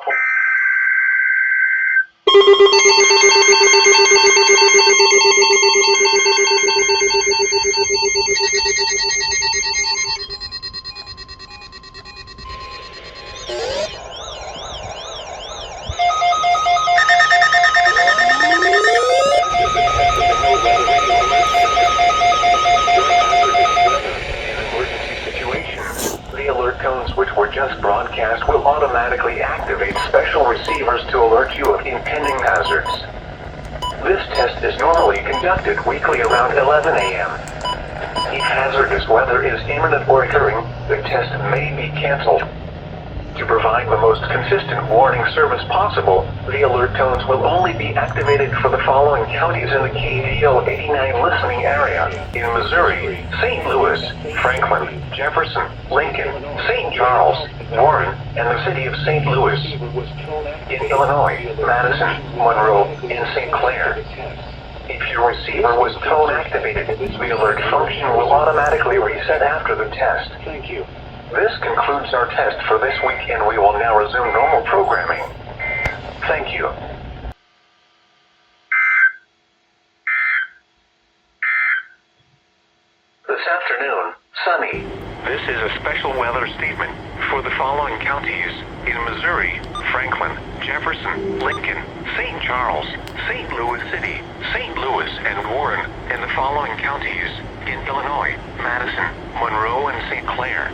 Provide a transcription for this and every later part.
The alert tones which were just broadcast will automatically activate special receivers to alert you of impending hazards. This test is normally conducted weekly around 11 a.m. If hazardous weather is imminent or occurring, the test may be canceled. To provide the most consistent warning service possible, the alert tones will only be activated for the following counties in the KDO 89 listening area: in Missouri, St. Louis, Franklin, Jefferson, Lincoln, St. Charles, Warren, and the city of St. Louis; in Illinois, Madison, Monroe, and St. Clair. If your receiver was tone activated, the alert function will automatically reset after the test. Thank you. This concludes our test for this week, and we will now resume normal programming. Thank you. This afternoon, sunny. This is a special weather statement for the following counties: in Missouri, Franklin, Jefferson, Lincoln, St. Charles, St. Louis City, St. Louis, and Warren, and the following counties: in Illinois, Madison, Monroe, and St. Clair.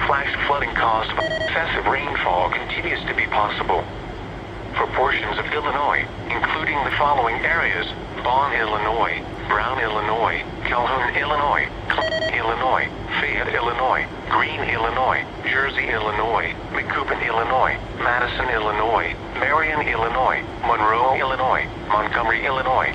Flash flooding caused by excessive rainfall continues to be possible for portions of Illinois, including the following areas: Bonn, Illinois, Brown, Illinois, Calhoun, Illinois, Clinton, Illinois, Fayette, Illinois, Greene, Illinois, Jersey, Illinois, Macoupin, Illinois, Madison, Illinois, Marion, Illinois, Monroe, Illinois, Montgomery, Illinois,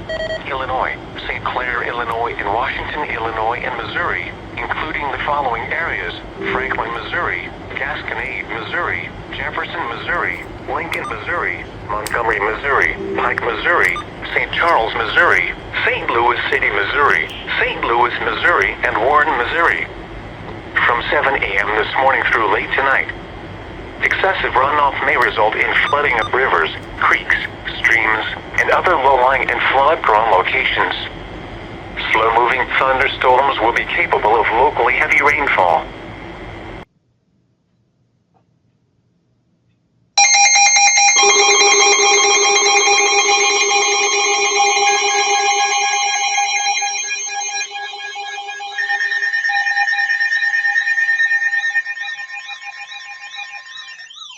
St. Clair, Illinois, and Washington, Illinois, and Missouri, including the following areas: Franklin, Missouri, Gasconade, Missouri, Jefferson, Missouri, Lincoln, Missouri, Montgomery, Missouri, Pike, Missouri, St. Charles, Missouri, St. Louis City, Missouri, St. Louis, Missouri, and Warren, Missouri. From 7 a.m. this morning through late tonight, excessive runoff may result in flooding of rivers, creeks, streams, and other low-lying and flood-prone locations. Slow-moving thunderstorms will be capable of locally heavy rainfall.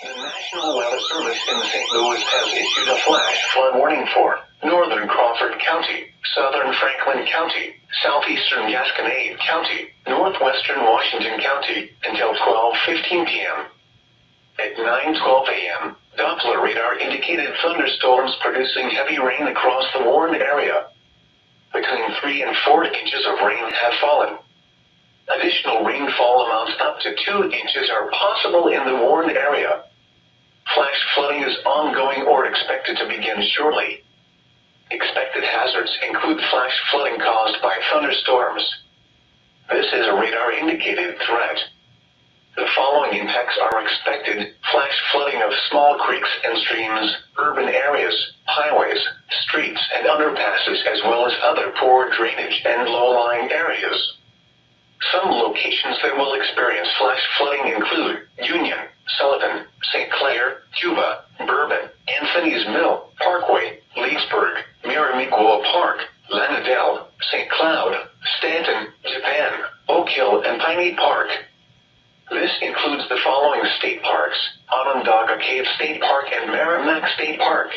The National Weather Service in St. Louis has issued a flash flood warning for northern Crawford County, southern Franklin County, southeastern Gasconade County, northwestern Washington County, until 12:15 p.m. At 9:12 a.m., Doppler radar indicated thunderstorms producing heavy rain across the warned area. Between 3 and 4 inches of rain have fallen. Additional rainfall amounts up to 2 inches are possible in the warned area. Flash flooding is ongoing or expected to begin shortly. Expected hazards include flash flooding caused by thunderstorms. This is a radar-indicated threat. The following impacts are expected: flash flooding of small creeks and streams, urban areas, highways, streets, and underpasses, as well as other poor drainage and low-lying areas. Some locations that will experience flash flooding include Union, Sullivan, St. Clair, Cuba, Bourbon, Anthony's Mill, Parkway, Leesburg, Miramiquoa Park, Lanadell, St. Cloud, Stanton, Japan, Oak Hill, and Piney Park. This includes the following state parks: Onondaga Cave State Park and Merrimack State Park.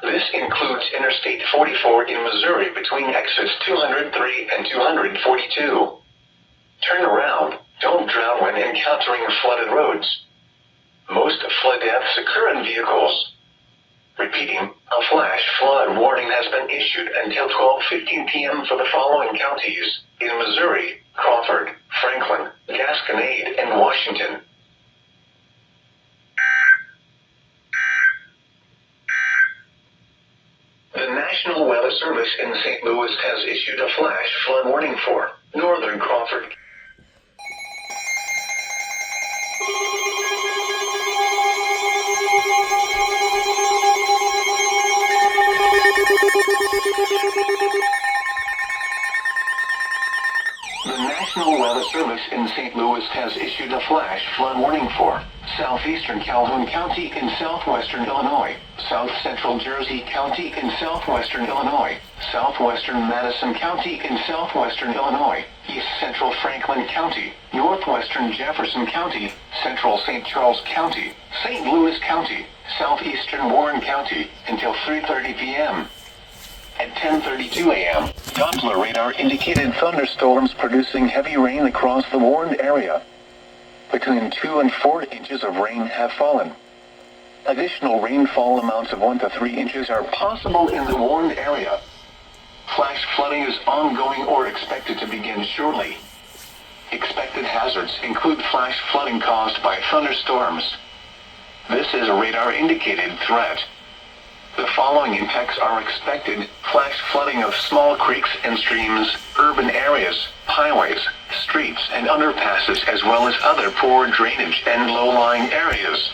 This includes Interstate 44 in Missouri between exits 203 and 242. Turn around, don't drown when encountering flooded roads. Most flood deaths occur in vehicles. Repeating, a flash flood warning has been issued until 12:15 p.m. for the following counties: in Missouri, Crawford, Franklin, Gasconade, and Washington. The National Weather Service in St. Louis has issued a flash flood warning for northern Crawford. Weather Service in St. Louis has issued a flash flood warning for southeastern Calhoun County in southwestern Illinois, south central Jersey County in southwestern Illinois, southwestern Madison County in southwestern Illinois, east central Franklin County, northwestern Jefferson County, central St. Charles County, St. Louis County, southeastern Warren County, until 3:30 p.m. At 10:32 a.m., Doppler radar indicated thunderstorms producing heavy rain across the warned area. Between 2 and 4 inches of rain have fallen. Additional rainfall amounts of 1 to 3 inches are possible in the warned area. Flash flooding is ongoing or expected to begin shortly. Expected hazards include flash flooding caused by thunderstorms. This is a radar-indicated threat. The following impacts are expected: flash flooding of small creeks and streams, urban areas, highways, streets and underpasses, as well as other poor drainage and low-lying areas.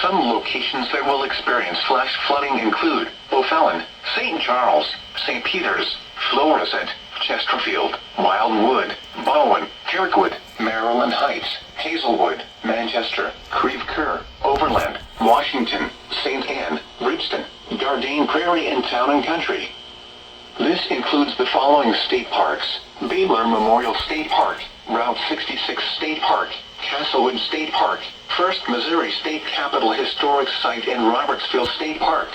Some locations that will experience flash flooding include O'Fallon, St. Charles, St. Peters, Florissant, Chesterfield, Wildwood, Bowen, Kirkwood, Maryland Heights, Hazelwood, Manchester, Creve Coeur, Overland, Washington, St. Anne, Bridgeton, Dardane Prairie, and Town and Country. This includes the following state parks: Baylor Memorial State Park, Route 66 State Park, Castlewood State Park, First Missouri State Capitol Historic Site, and Robertsville State Park.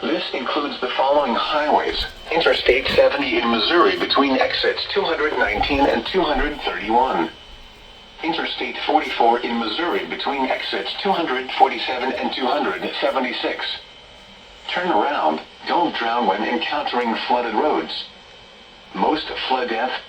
This includes the following highways: Interstate 70 in Missouri between exits 219 and 231. Interstate 44 in Missouri between exits 247 and 276. Turn around, don't drown when encountering flooded roads. Most flood deaths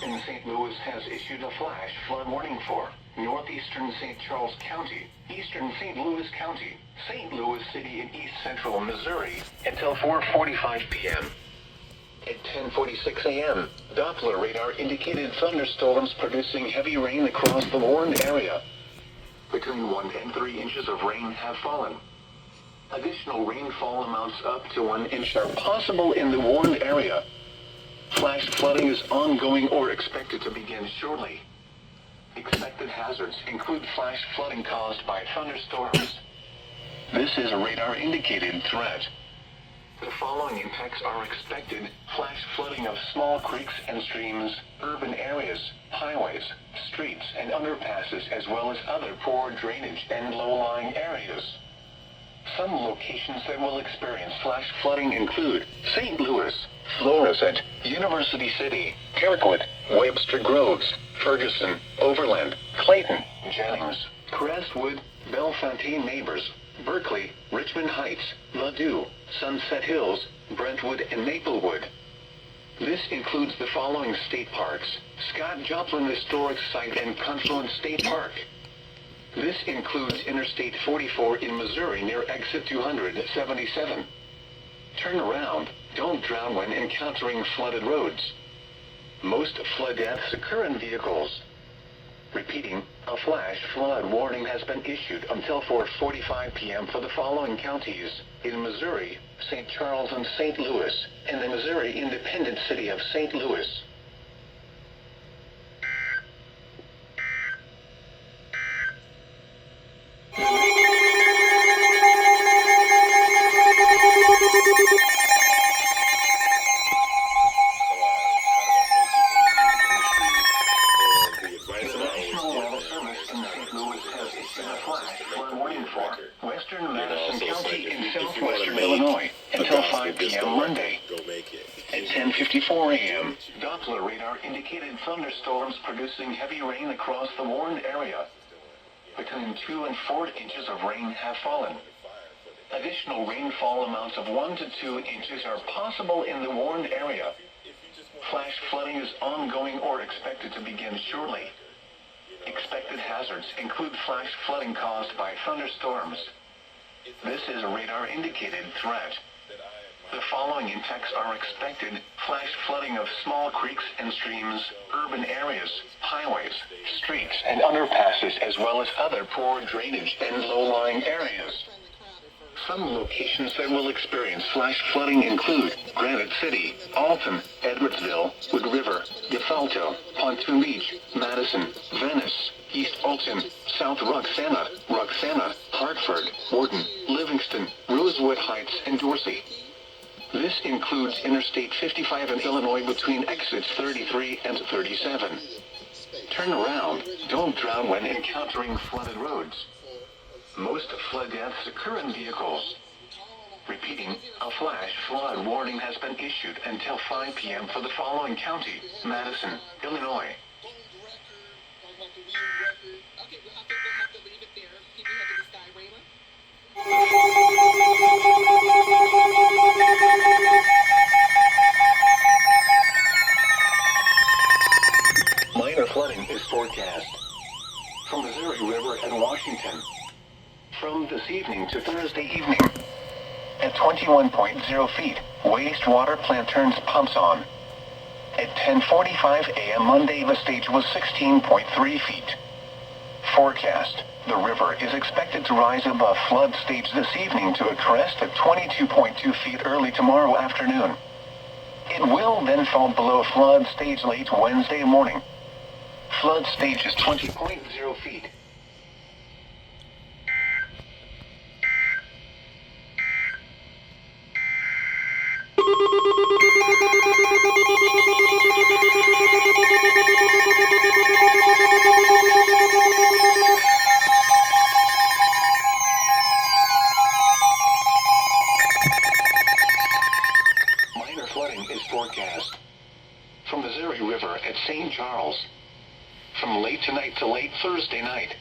in St. Louis has issued a flash flood warning for northeastern St. Charles County, eastern St. Louis County, St. Louis City, and east central Missouri until 4:45 p.m. At 10:46 a.m., Doppler radar indicated thunderstorms producing heavy rain across the warned area. Between 1 and 3 inches of rain have fallen. Additional rainfall amounts up to 1 inch are possible in the warned area. Flash flooding is ongoing or expected to begin shortly. Expected hazards include flash flooding caused by thunderstorms. This is a radar-indicated threat. The following impacts are expected: flash flooding of small creeks and streams, urban areas, highways, streets and underpasses, as well as other poor drainage and low-lying areas. Some locations that will experience flash flooding include St. Louis, Florissant, University City, Kirkwood, Webster Groves, Ferguson, Overland, Clayton, Jennings, Crestwood, Bellefontaine Neighbors, Berkeley, Richmond Heights, Ladue, Sunset Hills, Brentwood, and Maplewood. This includes the following state parks: Scott Joplin Historic Site and Confluence State Park. This includes Interstate 44 in Missouri near exit 277. Turn around, don't drown when encountering flooded roads. Most flood deaths occur in vehicles. Repeating, a flash flood warning has been issued until 4:45 p.m. for the following counties: in Missouri, St. Charles and St. Louis, and the Missouri independent city of St. Louis. Western Madison County in southwestern Illinois until 5 p.m. Monday. At 10:54 a.m., Doppler radar indicated thunderstorms producing heavy rain across the warned area. Between 2 and 4 inches of rain have fallen. Additional rainfall amounts of 1 to 2 inches are possible in the warned area. Flash flooding is ongoing or expected to begin shortly. Expected hazards include flash flooding caused by thunderstorms. This is a radar-indicated threat. The following impacts are expected: flash flooding of small creeks and streams, urban areas, highways, streets, and underpasses, as well as other poor drainage and low-lying areas. Some locations that will experience flash flooding include Granite City, Alton, Edwardsville, Wood River, Gefalto, Pontoon Beach, Madison, Venice, East Alton, South Roxana, Hartford, Wharton, Livingston, Rosewood Heights, and Dorsey. This includes Interstate 55 in Illinois between exits 33 and 37. Turn around, don't drown when encountering flooded roads. Most flood deaths occur in vehicles. Repeating, a flash flood warning has been issued until 5 p.m. for the following county: Madison, Illinois. Minor flooding is forecast from Missouri River and Washington from this evening to Thursday evening. At 21.0 feet, wastewater plant turns pumps on. At 10:45 a.m. Monday, the stage was 16.3 feet. Forecast: the river is expected to rise above flood stage this evening to a crest at 22.2 feet early tomorrow afternoon. It will then fall below flood stage late Wednesday morning. Flood stage is 20.0 feet. Minor flooding is forecast from Missouri River at St. Charles from late tonight to late Thursday night.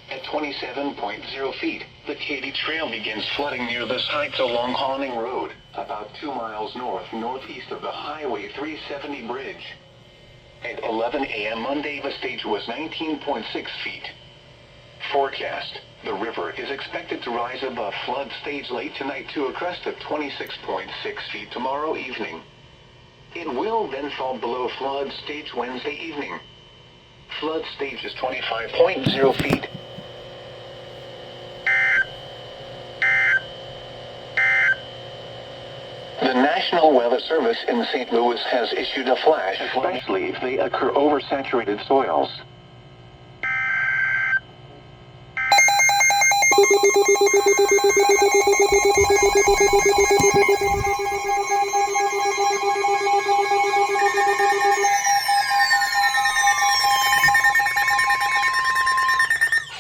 At 27.0 feet, the Katy Trail begins flooding near the Heights along Hawning Road, about 2 miles northeast of the Highway 370 bridge. At 11 a.m. Monday, the stage was 19.6 feet. Forecast: the river is expected to rise above flood stage late tonight to a crest of 26.6 feet tomorrow evening. It will then fall below flood stage Wednesday evening. Flood stage is 25.0 feet. The National Weather Service in St. Louis has issued a flash, especially if they occur over saturated soils.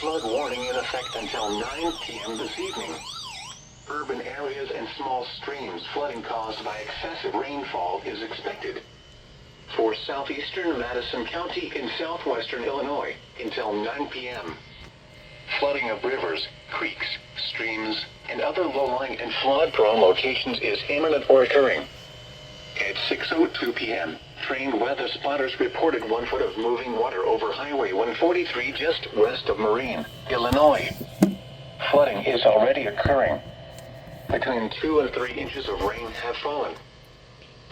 Flood warning in effect until 9 p.m. this evening. Urban areas and small streams flooding caused by excessive rainfall is expected. For southeastern Madison County in southwestern Illinois, until 9 p.m. Flooding of rivers, creeks, streams, and other low-lying and flood-prone locations is imminent or occurring. At 6:02 p.m., trained weather spotters reported 1 foot of moving water over Highway 143 just west of Marine, Illinois. Flooding is already occurring. Between 2 and 3 inches of rain have fallen.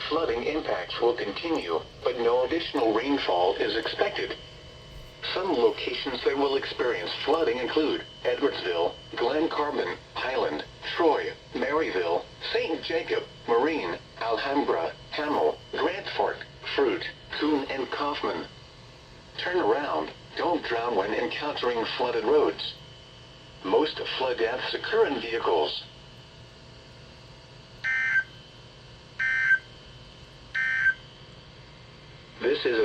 Flooding impacts will continue, but no additional rainfall is expected. Some locations that will experience flooding include Edwardsville, Glen Carbon, Highland, Troy, Maryville, St. Jacob, Marine, Alhambra, Hamel, Grand Fork, Fruit, Coon, and Kaufman. Turn around, don't drown when encountering flooded roads. Most flood deaths occur in vehicles. This is a